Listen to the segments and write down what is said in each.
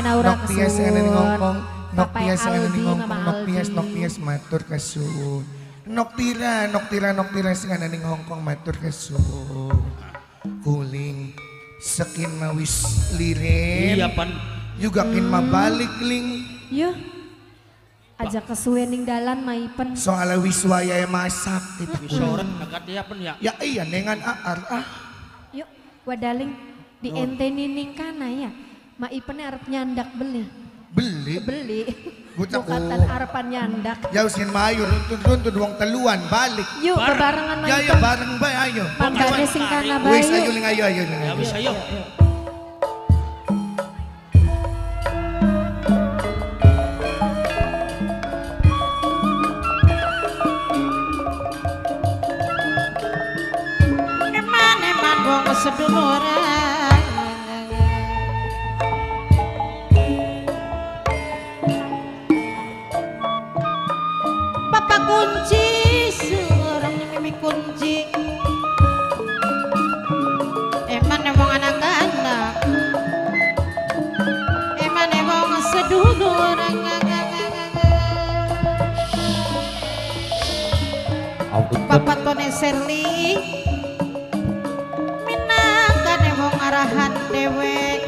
naura Nok Tias yang ada di ngongkong, Nok Papai Tias yang ada di Aldi, ngongkong, Mama Nok Aldi. Tias matur kesun. Nok Tira sing ada di ngongkong matur kesun. Kuling sekin mawis lirin. Iya pan. Juga kin mabalik ling. Yo. Aja kesuwen ning dalan maipen. Soalnya wiswaya masak itu. Wisoran agak dia pan ya. Ya iya nengan aar ah. Yuk, wadaling di ente nining kana ya. Maipen arep nyandak beli. Beli. Buta ko. Bukatan arepan nyandak. Jauh sin mayo runtun wong teluan balik. Yuk, bebarengan Ya maipen. ya bareng bay ayo. Panggane sing kana bae. Wis ayo ling ayo. Ya wis ayo. Eman wong seduluran Papa kunci seorang mimi kunci Eman wong anak-anak Eman wong seduluran Papa Tone Serli minangkane wong arahan dewek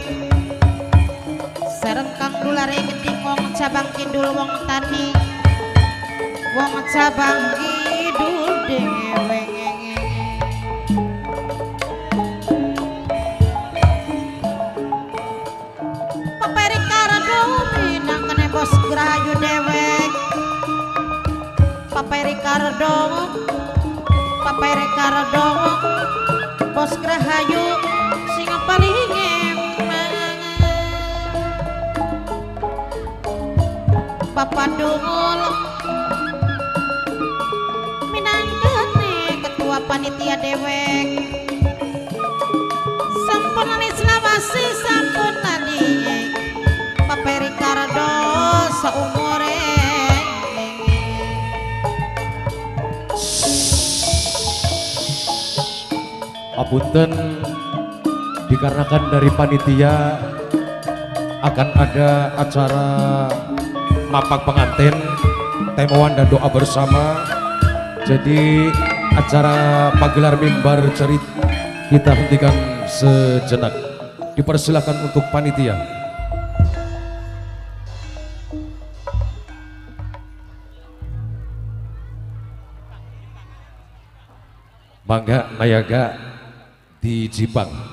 sareng kang dulare geding wong cabang kidul wong tani wong cabang kidul dewek Papa Ricardo minangkane bos Gerahayu dewek Papa Ricardo bos Gerahayu sing paling emang Papa Dungul minangkene ketua panitia dewek sampun selawasi sampun tadi Papa Ricardo saumure Apunten, dikarenakan dari panitia akan ada acara mapak pengantin, temuan dan doa bersama. Jadi acara pagelaran mimbar cerit kita hentikan sejenak. Dipersilakan untuk panitia. Mangga Nayaga di Jipang.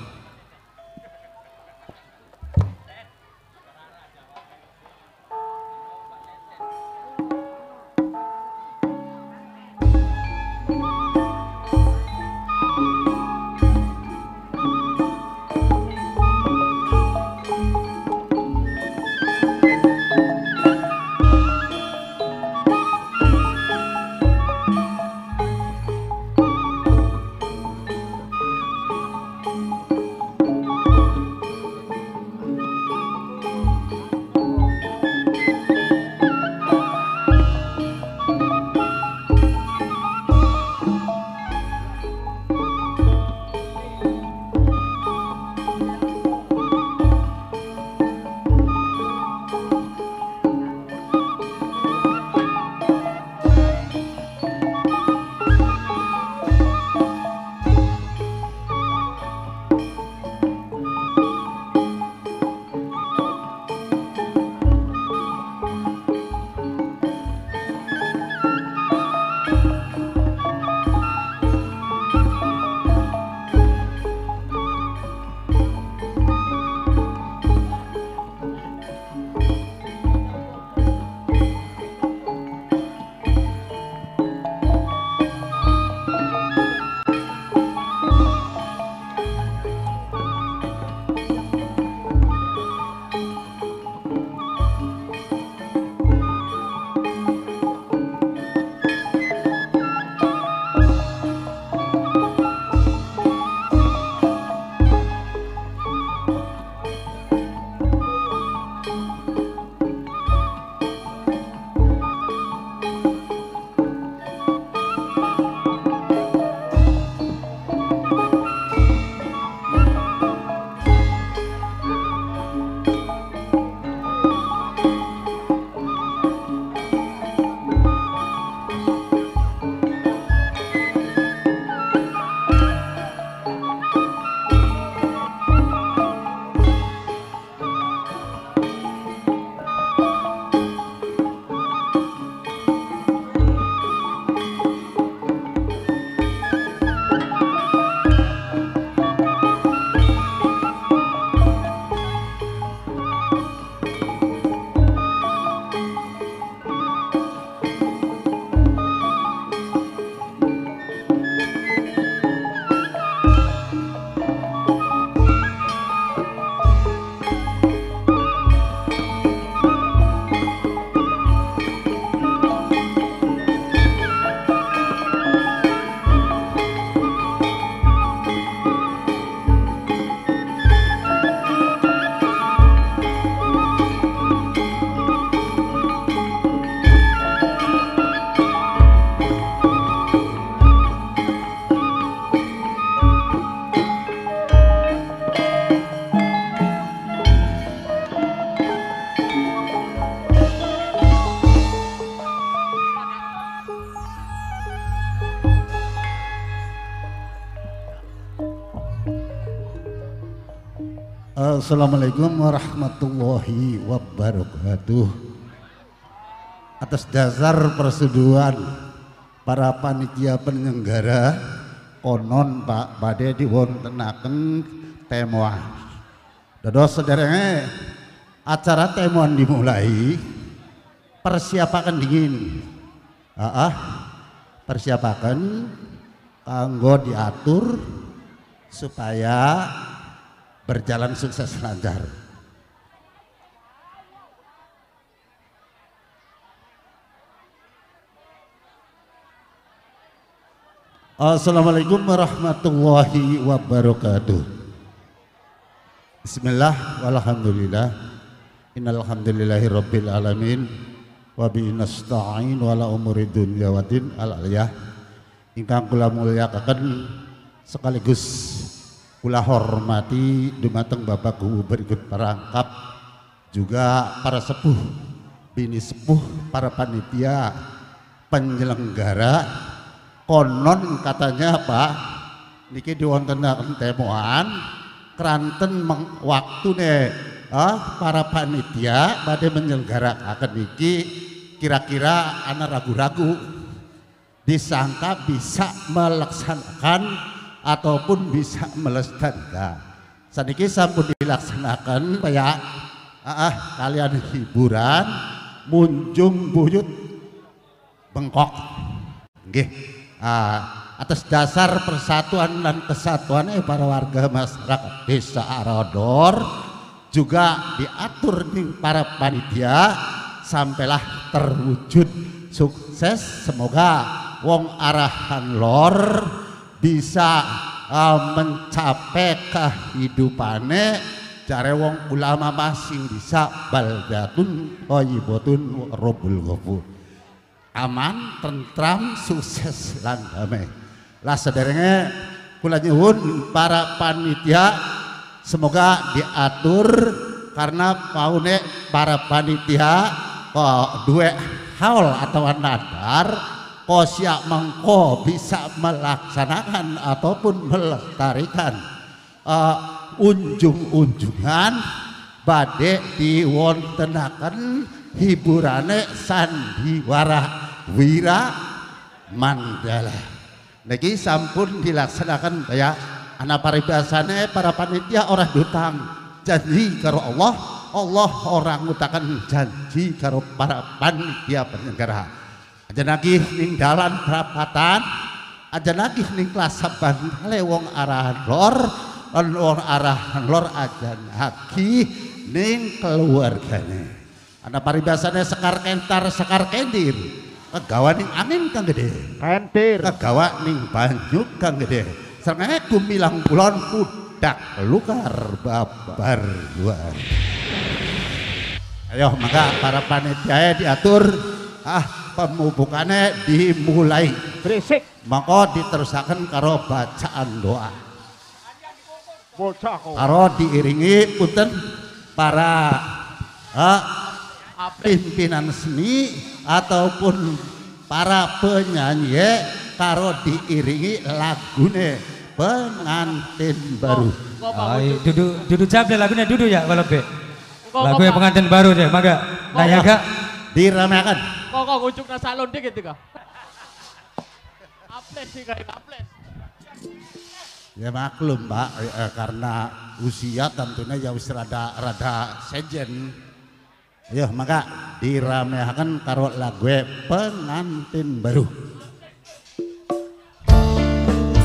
Assalamualaikum warahmatullahi wabarakatuh. Atas dasar persetujuan para panitia penyelenggara, konon Pak Bade diwontenaken temuan. Dados sederenge acara temuan dimulai. Persiapakan dingin. Persiapakan kanggo diatur supaya berjalan sukses lancar. Assalamualaikum warahmatullahi wabarakatuh. Bismillah walhamdulillah. Innal hamdulillahi rabbil alamin wa bi nasta'in wala umuri dunya waddin al-aliyah. Ingkang kula mulyakaken sekaligus kula hormati dumateng Bapak Guru berikut perangkap, juga para sepuh, bini sepuh, para panitia penyelenggara. Konon katanya Pak niki diwontenaken temuan keranten waktune para panitia badhe menyelenggarakan niki kira-kira ana ragu-ragu disangka bisa melaksanakan ataupun bisa melestarikan. Saniki sampun dilaksanakan ya kalian hiburan munjung buyut bengkok nggih. Atas dasar persatuan dan kesatuan para warga masyarakat Desa Arodor juga diatur nih para panitia sampailah terwujud sukses. Semoga wong arahan lor bisa mencapai kehidupane jare wong ulama masing bisa baldatun thayyibatun rabbul ghafur. Aman, tentram, sukses lan damai. Lah sederenge kula nyuwun para panitia semoga diatur karena paune para panitia kok duwe haul atau nadar kok siap mengko bisa melaksanakan ataupun melestarikan unjung-unjungan badhe diwontenaken hiburane sandiwara wira mandala. Niki sampun dilaksanakan ya ana paribasane para panitia orang dutang janji karo Allah, Allah orang ngutakan janji karo para panitia penyelenggara. Aja nagih ning dalan perapatan, aja nagih ning kelas bantale wong arahan lor, lan wong arahan lor aja nagih ning keluargane. Ana paribasane sekar kentar sekar kendir, kegawa ning angin kang gede, kentir kegawa ning banyu kang gede, srengenge gumilang kulon pudak lukar babar luar. Ayo maka para panitia diatur pembubukannya dimulai berisik maka diterusaken karo bacaan doa karo diiringi punten para pimpinan seni ataupun para penyanyi karo diiringi lagune pengantin baru. Dudu jawab lagunya dudu ya kalau be. Lagu yang pengantin baru deh, maka nayaga diramekan. Kok ngucuk na salon dikit tiga. Aples sih kayak aples. Ya maklum Pak, karena usia tentunya ya wis rada sejen. Ya maka diramekan karo lagu pengantin baru.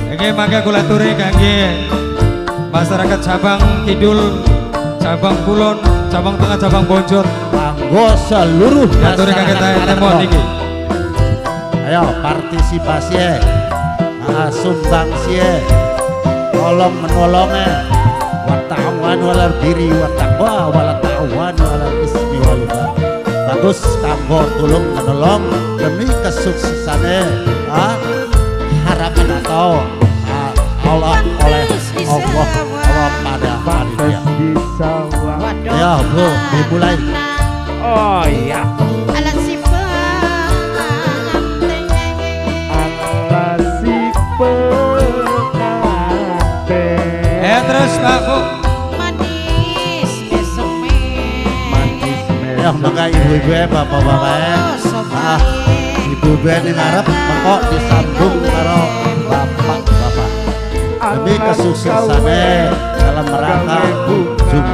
Oke maka kula aturi kangge masyarakat cabang kidul, cabang kulon, cabang tengah, cabang bojor. Kanggo seluruh aturi kangge temon iki. Ayo partisipasi sumbangsi tolong menolongnya wa ta'awanu 'alal birri wa taqwa wa la ta'awanu 'alal ismi wal udwan. Bagus kanggo tulung menolong demi kesuksesannya harapan atau Allah oleh Allah pada panitia. Ya bro dimulai. Oh iya. Terus Pak Bu. Ayo mangga ibu-ibu bapak-bapak. Ibu-ibu ini ngarep mengkok disambung karo bapak-bapak. Demi kesuksesannya dalam rangka kunjung.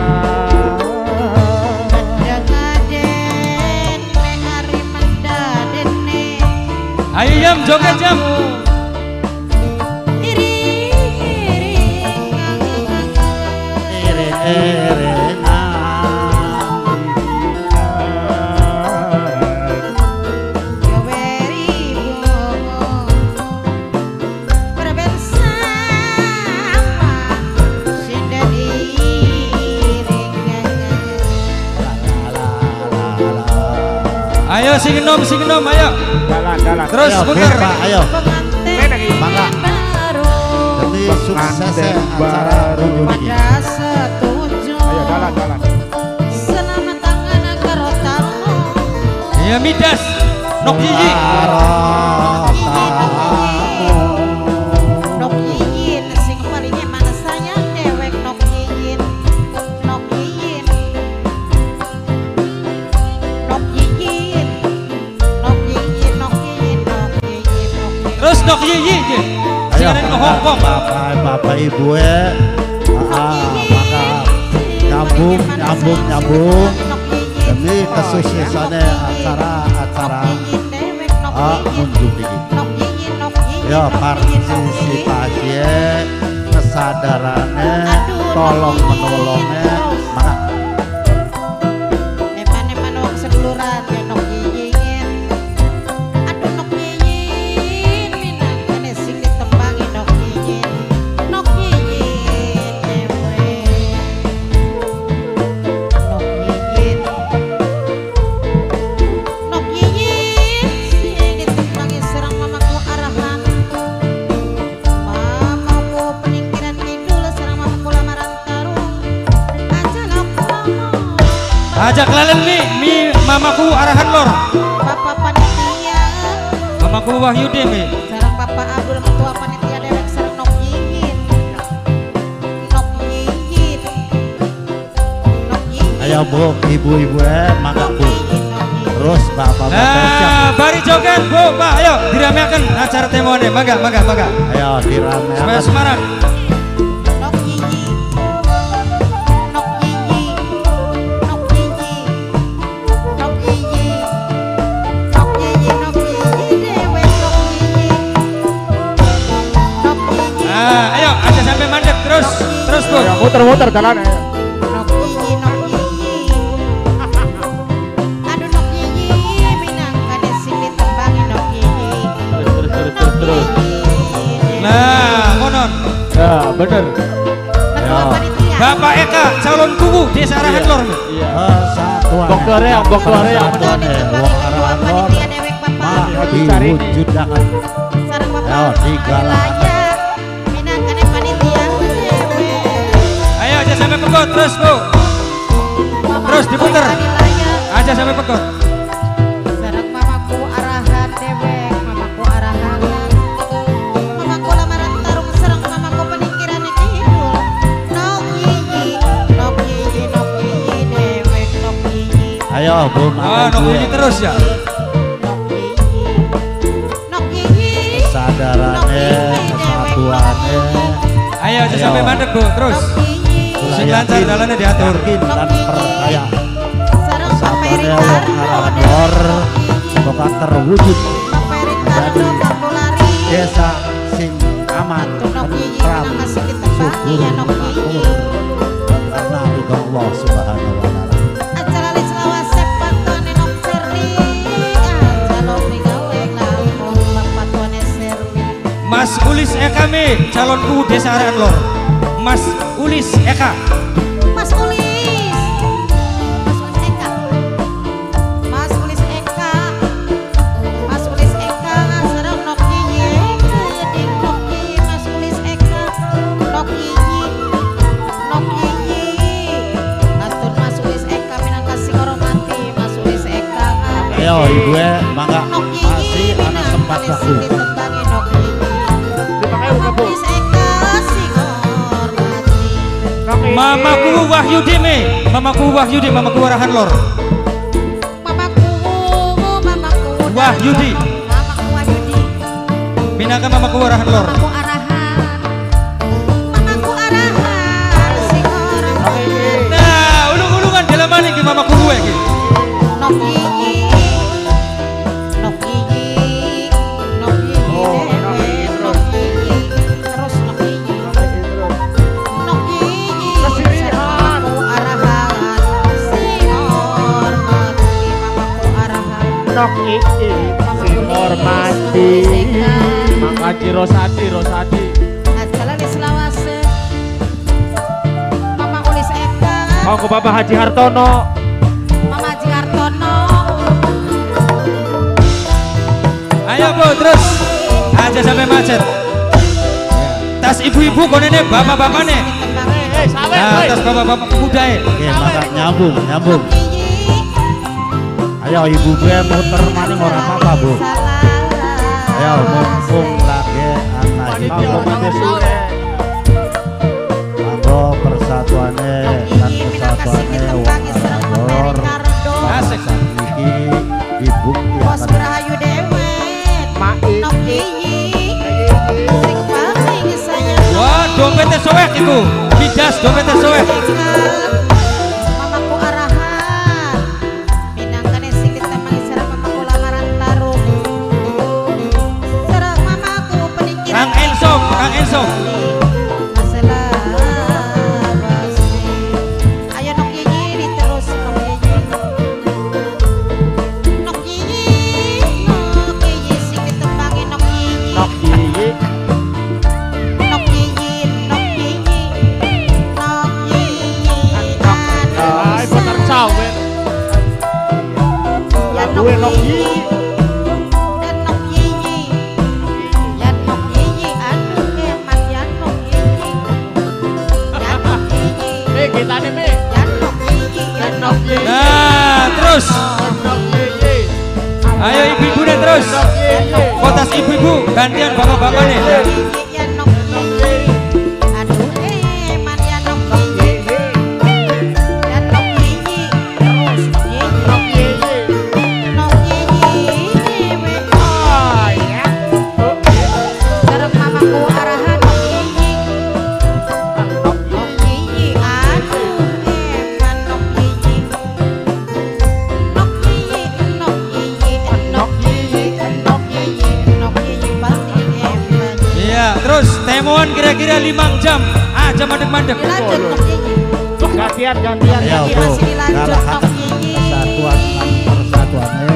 Ayo jam joget jam. Ayo sing enom ayo. Jalan. Terus Ayo, putar. Pak, ayo. Mangga. Demi suksesnya acara ini. Ayo jalan. Ya midas. Nok Yiji. Nok Yiyin sing palingnya mana saya dewek Nok Yiyin. Nok Yiyin. Nok Yiyin. Nok Yiyin, Nok Yiyin, Nok Yiyin, Nok Yiyin. Terus Nok Yiji. Ayo, Siaran ke Hong Kong. bapak ibu maka nyambung demi kesuksesannya acara munjuk ini. Ya partisipasi kesadarannya tolong menolongnya maka Eman wong seduluran ya Nok Yiyin. Aduh Nok Yiyin minangkane sing ditembangi Nok Yiyin. Nok Yiyin dewe. Nok Yiyin. Nok Yiyin sing ditembangi serang mamaku arahan. Mamaku peningkiran kidul serang mamaku lamaran tarung. Aja lokomo. Ajak lalen mi mamaku arahan lor. Bapak panitia, Mamaku Wahyudi mi. sareng Bapak Abdul ketua panitia dewek sareng Nok Yiyin. Nok Yiyin. Nok Yiyin. ayo bu ibu-ibu maka bu terus bapak-bapak siap. Nah, bari joget Bu, Pak. Ayo dirameaken acara temone. Mangga. Ayo dirameakan Supaya semangat. Nok Yiyin. Nok Yiyin. Nok Yiyin. Nok Yiyin. Nok Yiyin, Nok Yiyin dewek Nok Yiyin. Nok Yiyin. Nah, ayo aja sampai mandek terus Bu. Ayo muter jalan ayo. Nok Yiyin, Nok Yiyin. Aduh Nok Yiyin minangkane sing ditembangi Nok Yiyin. Terus. Nah, monon. Ya bener. Ketua panitia. Bapak Eka calon kubu desa arahan lor mi. Iya. Persatuan Bok tuare yang wong Ketua arahan panitia dewek Bapak. diwujudkan Sareng Bapak Ayo, digalakan. wilayah. Minangkane panitia dewek. Ayo aja sampai pekot terus Bu. Bapak Terus diputer. wilayah. Aja sampai pekot. Sareng mamaku arahan dewek, mamaku arahan. Mamaku lamaran tarung sareng mamaku peningkiran kidul. Nok Yiyin, Nok Yiyin, Nok Yiyin dewek Nok Yiyin. ayo bu Oh, Nok Yiji terus ya. Nok Yiyin. Nok Yiyin. kesadarannya kesatuannya Ayo aja Ayo. sampai mandek Bu. Terus. Nok Yiyin. Sing lancar jalannya diatur. yakin dan percaya Sareng Bapak kesatuannya wong Ricardo arahan dewek lor Nok Yiyin. semoga terwujud Bapak Ricardo Jadi, Kandolari. desa sing aman Nok Yiyin tentram minang ngasih ditembangi ya Nok Yiyin. karena ridho Allah subhanahu wa ta'ala. Acara li selawase pantone Nok Serli. Acara li gawe lampung pantone Serli. Mas Ulis Eka mi calon kubu desa arahan lor. Mas Ulis Eka. Mas Ulis. Mas Ulis Eka. Mas Ulis Eka. Mas Ulis Eka sareng Nok Yiyin. Geuning Nok Yiyin Mas Ulis Eka. Nok Yiyin. Nok Yiyin. Atur Mas Ulis Eka minangka sing hormati Mas Ulis Eka. Ayo ibu mangga Nok masih Yiyin ada sempat minangka waktu. sing ditembangi Nok Yiyin. Dipakai uga Bu. Ulis Eka sing hormati. Nok Yiyin. Mamaku Wahyudi mi. Mamaku Wahyudi, mamaku arahan lor. Wahyudi. Mamaku Wahyudi. Pinakan mamaku arahan lor. Mamaku arahan. Mamaku arahan sing ora. Nah, ulung-ulungan dalaman iki mamaku luwe iki. Nok gigi. Nok gigi. Nok gigi. Nok gigi. Terus nok gigi. Nok gigi. Mamaku arahan sing hormati mamaku arahan. Nok iki sing hormati. Makaji Rosadi. Jalan di Selawase. Mama Ulis Eka. Kongko Bapak Haji Hartono. Mama Haji Hartono. Ayo Bu, terus aja sampai macet. Tas ibu-ibu konene bapak-bapak nih. Nah, tas bapak-bapak muda ya. Oke, maka nyambung. Ayo ibu gue muter maning orang apa bu? Ayo mumpung lagi anak ibu. Manggo persatuannya dan kesatuannya wong Asik. iki dibukti Bos akan Rahayu Dewet. Nok gigi. Sing paling sayang. Wah, dompetnya soek ibu. Bidas dompetnya soek. Mamaku arahan. Minangkan sing ditemani sareng mamaku lamaran tarung. Sareng mamaku penikiran. Kang Enso. Masalah pasti. Ayo nok gigi diterus nok gigi. Nok gigi sing ditembangi nok gigi. Nok gigi. Nok gigi. Ay, bener cawer. Lagunya nok gigi. Dan nok gigi. Ya nok gigi. Aduh keman ya nok gigi. Ya nok gigi. Kita nih, Mi. Ya nok gigi. Ya nok gigi. Nah, terus. Nok gigi. Ayo ibu-ibu deh terus. Kotas ibu-ibu gantian bapak-bapak nih. Ya nok gigi. Aduh keman ya nok gigi. Ya nok gigi. Terus nok gigi. Nok gigi. Oh, ya. Sareng mamaku arahan nok gigi. Nok gigi. Aduh eman nok gigi. Nok gigi. Pasti eman. Iya, terus temuan kira-kira 5 jam. Aja mandek-mandek. Dilanjut nok gigi. Gantian. ayo bu Masih dilanjut galakan nok gigi. persatuan persatuannya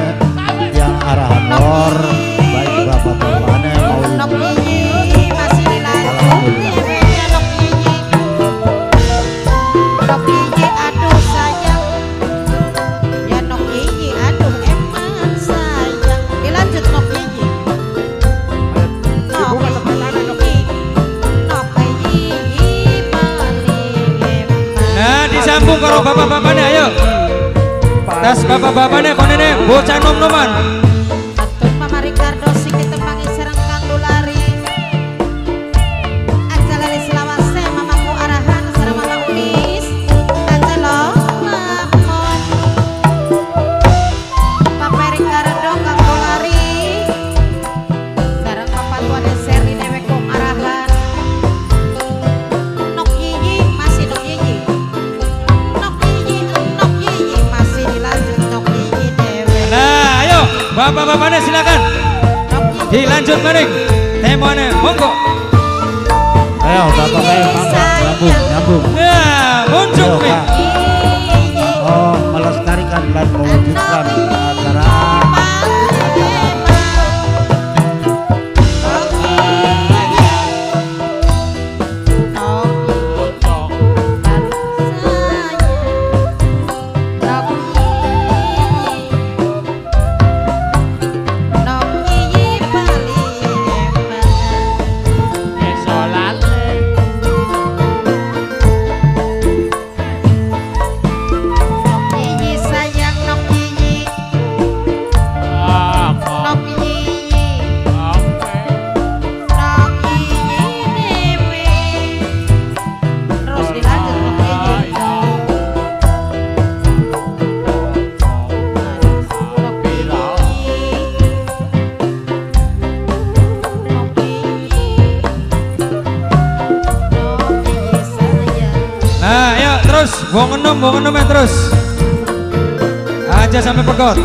yang arahan lor baik bapak-bapaknya mau Nok ibu. gigi masih dilanjut. Ya nok gigi. Nok gigi aduh sayang. Ya nok gigi aduh eman sayang. Dilanjut nok gigi. Nok gigi. Nok gigi paling eman. Nah, disambung kalau bapak-bapaknya ayo. Tas bapak-bapaknya konene bocah nom-noman. Atun Mama Ricardo sing ditembangi sareng Kang Dulari. Aja lali Selawase mamaku arahan sareng Mama Ulis. Aja lo mamon. Papa Ricardo Kang Dulari. Sareng Papa tuane Seri dewek kok arahan. Nok gigi masih nok gigi. Nok gigi masih dilanjut nok gigi dewek. Nah, ayo bapak-bapaknya silakan. Nok gigi. Dilanjut maning. Temuannya monggo. Ayo bapak-bapak nyambung Nah, muncul Ayo, nih. Kak. Oh melestarikan dan mewujudkan acara Bong enom ya terus. Aja sampai pegot.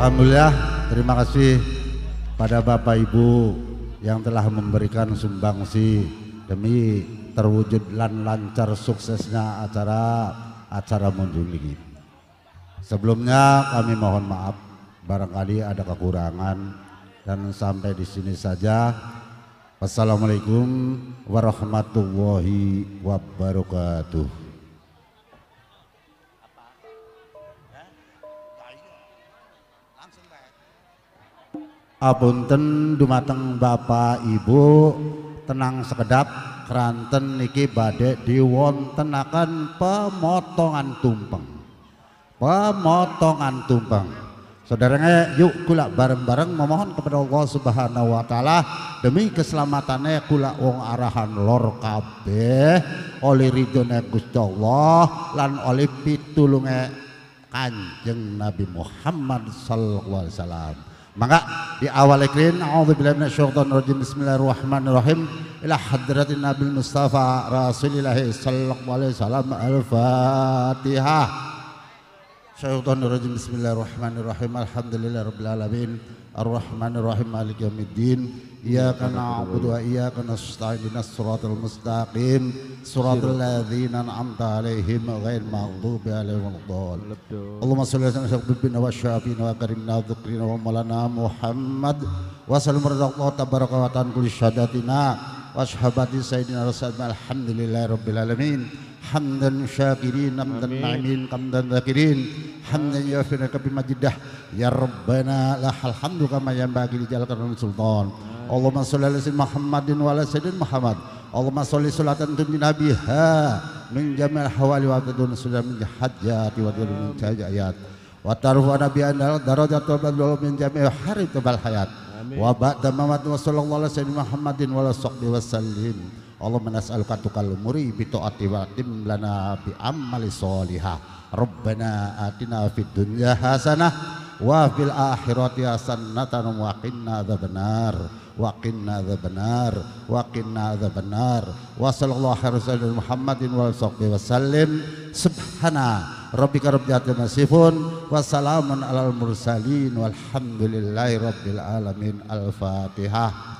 Alhamdulillah, terima kasih pada Bapak Ibu yang telah memberikan sumbangsi demi terwujud lan lancar suksesnya acara Munjung ini. Sebelumnya kami mohon maaf barangkali ada kekurangan dan sampai di sini saja. Wassalamualaikum warahmatullahi wabarakatuh. Apunten dumateng Bapak Ibu, tenang sekedap, keranten niki badhe diwontenaken pemotongan tumpeng. Pemotongan tumpeng. Saudaranya yuk kula bareng-bareng memohon kepada Allah Subhanahu wa taala demi keselamatannya kula wong arahan lor kabeh oleh ridhone Gusti Allah lan oleh pitulunge Kanjeng Nabi Muhammad sallallahu alaihi wasallam. Maka di awal ikrin a'udzubillahi minasyaitonir rajim bismillahirrahmanirrahim ila hadratin Nabi Mustafa Rasulillah sallallahu alaihi wasallam al-Fatihah. Syaitonir rajim bismillahirrahmanirrahim alhamdulillahirabbil alamin arrahmanir rahim maliki yaumiddin iyyaka na'budu wa iyyaka nasta'in ihdinas siratal mustaqim siratal ladzina an'amta 'alaihim ghairil maghdubi 'alaihim waladdallin. Allahumma shalli ala sayyidina wa syafiina wa karimna wa dzikrina wa maulana Muhammad wa sallim radallahu tabaraka wa ta'ala kulli syahadatina wa sahabati sayyidina rasulullah alhamdulillahirabbil alamin. Hamdan syakirin, hamdan na'imin, hamdan zakirin, hamdan yafiraka bimajidah ya Rabbana lahal hamdu kama yanbaghi li jalalihi sultan. Allahumma sholli ala sayyidina Muhammadin wa ala sayyidina Muhammad. Allahumma sholli sholatan tunjina biha min jamil hawali wa tadun sudah min hajjati wa min jayat wa tarfa'na bi anna darajat wa badlu min jami'i harib bal hayat wa ba'da mamat wa sallallahu ala sayyidina Muhammadin wa ala sahbihi wa sallim. Allahumma nas'aluka tukal umuri bi ta'ati wa tim lana bi amali sholihah. Rabbana atina fid dunya hasanah wa fil akhirati hasanatan wa qina adzabannar wa qina adzabannar wa qina adzabannar wa sallallahu alaihi wasallam Muhammadin wa sahbihi wasallim. Subhana rabbika rabbil izzati amma yasifun wa salamun alal mursalin walhamdulillahi rabbil alamin. Al-Fatihah.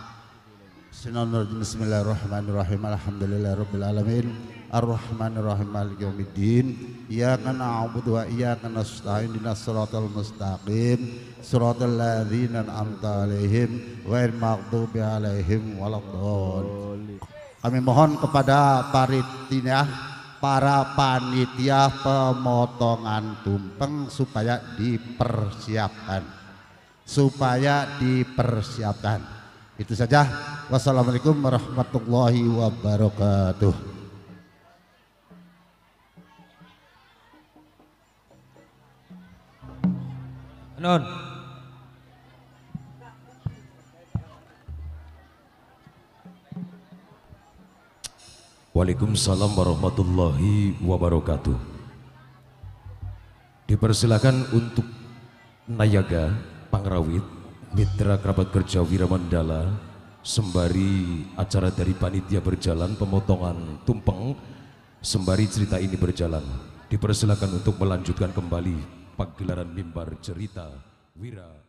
Bismillahirrahmanirrahim alhamdulillahirabbil alamin arrahmanirrahim maliki yaumiddin iyyaka na'budu wa iyyaka nasta'in ihdinas siratal mustaqim siratal ladzina an'amta 'alaihim ghairil maghdubi 'alaihim waladdallin. Kami mohon kepada para panitia pemotongan tumpeng supaya dipersiapkan. Itu saja. Wassalamualaikum warahmatullahi wabarakatuh. Non. Waalaikumsalam warahmatullahi wabarakatuh. Dipersilakan untuk Nayaga Pangrawit, mitra kerabat kerja Wiramandala, sembari acara dari panitia berjalan pemotongan tumpeng, sembari cerita ini berjalan, dipersilakan untuk melanjutkan kembali pagelaran mimbar cerita Wira